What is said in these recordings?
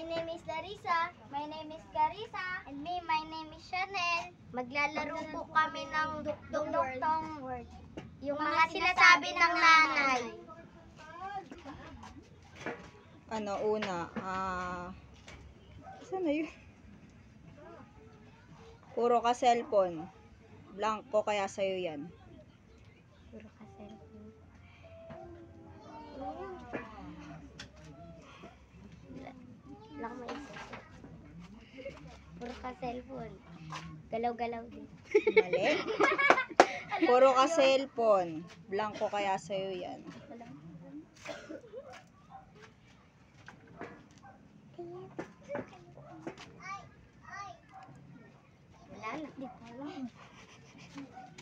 name is Larissa. My name is Carissa. And me, my name is Chanel. Maglalaro po kami ng Duk-Duk-Tong word. Yung mga sinasabi ng nanay. Ano, una, saan na yun? Puro ka cellphone. Blanco kaya sa'yo yan. Puro ka cellphone. Wala ko maisip. Puro ka cellphone. Galaw-galaw din. Mali. Puro ka cellphone. Blanco kaya sa'yo yan. Wala na. Di ko alam.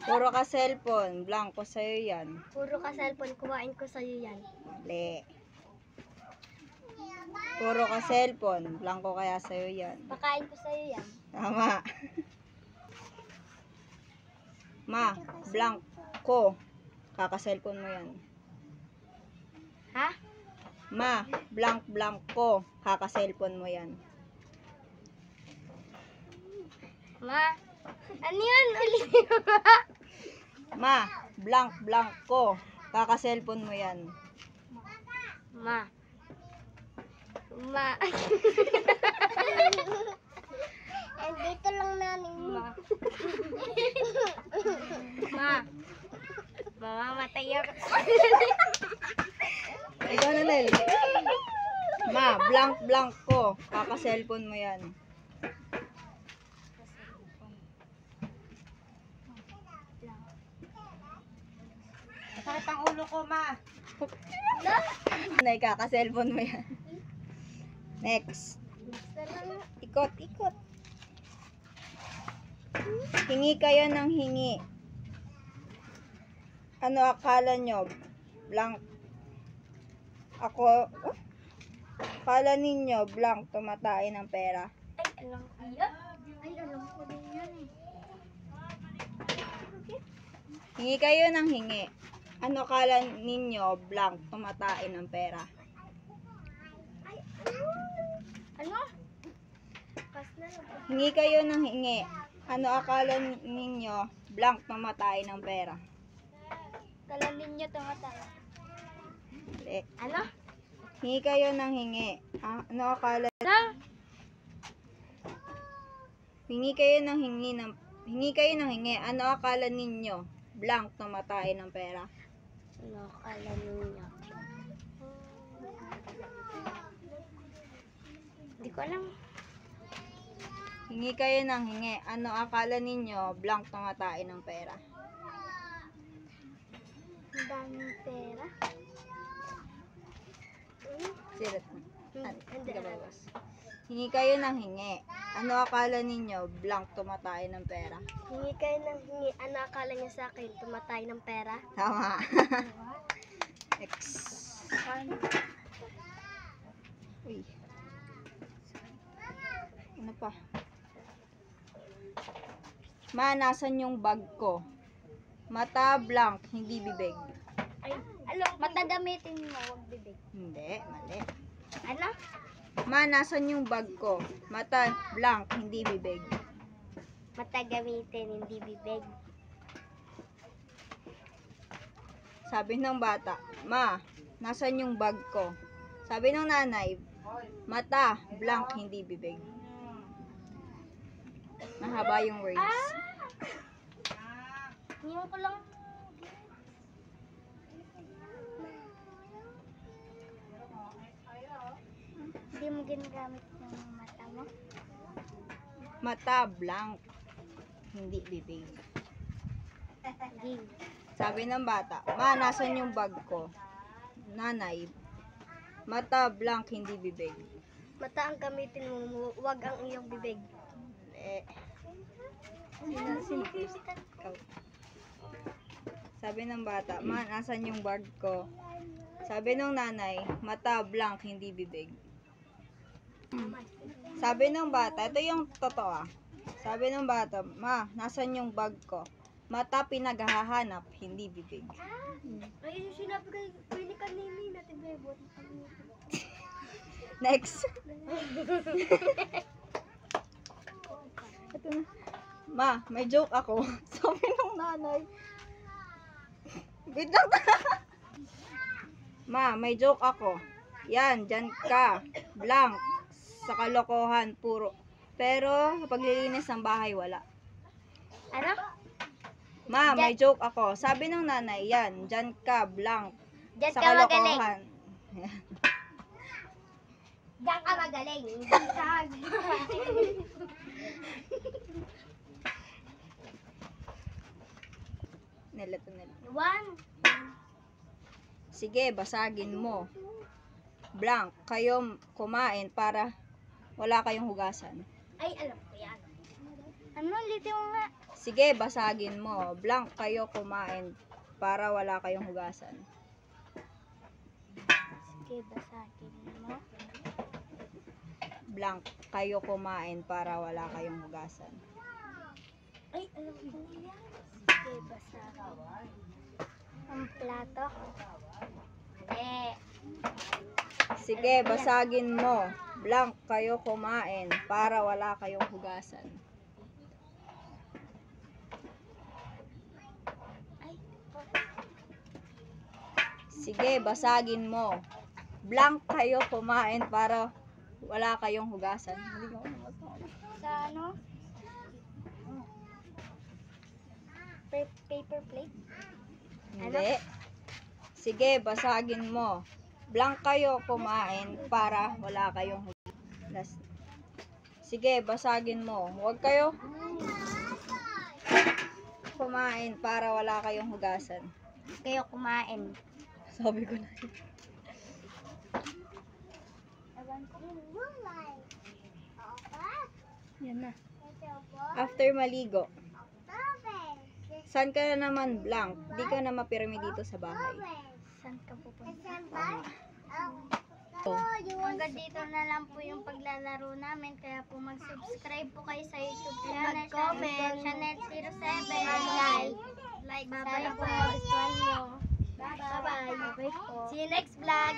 Puro ka cellphone. Blanco sa'yo yan. Puro ka cellphone. Kuhain ko sa'yo yan. Mali. Puro ka cellphone. Blanco kaya sa'yo yan. Pakain ko sa'yo yan. Tama. Ma, blanco. Kaka-cellphone mo yan. Ha? Ma, blanco. Kaka-cellphone mo yan. Ma? Ano yun? Ulit mo. Ma, blanco. Kaka-cellphone mo yan. Ma. Ma. Dito lang namin. Ma. Ma. Mamamatay ako. Ikaw na, Nel. Ma, blanco. Kaka-cellphone mo yan. Sakit ang ulo ko, ma. Nay, kaka-cellphone mo yan. Next. Ikot. Hingi kayo ng hingi. Ano akala nyo? Blank. Akala ninyo, blank, tumatay ng pera. Ay, alam ko yan. Ay, alam ko din yan eh. Hingi kayo ng hingi. Ano akala ninyo, blank, tumatay ng pera? Ano? Kas na lang. Hingi kayo ng hingi. Ano akala ninyo, blank, tumatay ng pera? Kala ninyo tumatay. Eh, Ano? hingi kayo ng hingi. Ano akala? Ano? Hingi kayo ng hingi. Ano akala ninyo, blank, tumatay ng pera? Ano kala ninyo? Hindi ko alam. Hingi kayo ng hingi. Ano akala ninyo, blank, tumatay ng pera? Ang daming pera. Sirat mo. Hindi Ka alam. bawas. Hingi kayo ng hingi. Ano akala ninyo, blank, tumatay ng pera? Hingi kayo ng hingi. Ano akala niya sa akin? Tumatay ng pera? Tama. X. Uy. Ano pa? Ma, nasan yung bag ko? Mata, blank, hindi bibig. Ay, mata gamitin mo, wag bibig. Hindi, mali. Ano? Ma, nasan yung bag ko? Mata, blank, hindi bibig. Mata gamitin, hindi bibig. Sabi ng bata, Ma, nasan yung bag ko? Sabi ng nanay, mata, blank, hindi bibig. Mahaba yung words. Ngayon ko lang. Hindi mo ginagamit yung mata mo? Mata, blank, hindi bibig. Hindi. Sabi ng bata, Ma, nasan yung bag ko? Nanay, mata, blank, hindi bibig. Mata ang gamitin mo, wag ang iyong bibig. Sino? Ikaw. Sabi ng bata, Ma, nasan yung bag ko? Sabi ng nanay, mata, blank, hindi bibig. Sabi ng bata, ito yung totoo. Sabi ng bata, Ma, nasan yung bag ko? Mata, pinaghahanap, hindi bibig. Ay, yung sinabi ko, pwede ka nini natin bebot. Next. Ay, Ito na. Ma, may joke ako. Sabi ng nanay. Wait lang. Ma, may joke ako. Yan, dyan ka. Blank. Sa kalokohan, puro. Pero, sa paglilinis ng bahay, wala. Ano? Ma, may joke ako. Sabi ng nanay, yan, dyan ka. Blank. Diyan Sa ka magaling. kalokohan. Diyan ka magaling. Diyan ka. Nilito nila. One. Sige, basagin mo. Blank, kayo kumain para wala kayong hugasan. Ay, alam ko yan. Ano? Ulitin mo nga. Sige, basagin mo. Blank, kayo kumain para wala kayong hugasan. Sige, basagin mo. Blank, kayo kumain para wala kayong hugasan. Ay, alam ko yan. Sige, basagin. Ang plato. Hindi. Sige, basagin mo. Blank, kayo kumain para wala kayong hugasan. Ay, Sige, basagin mo. Blank, kayo kumain para wala kayong hugasan. Hindi ko masabi. sa ano? Paper plate? Hindi. Sige, basagin mo. Blank, kayo kumain para wala kayong hugasan. Sige, basagin mo. Huwag kayo kumain para wala kayong hugasan. Kayo kumain. Sabi ko na. Yan na. After maligo. Saan ka na naman, Blank? Di ka na mapirmi dito sa bahay. Saan ka pupunta? Oh. Hanggang dito na lang po yung paglalaro namin. Kaya po mag-subscribe po kayo sa YouTube channel. Mag-comment. Channel 07. Like. Sana po magustuhan nyo. Bye-bye. See you next vlog.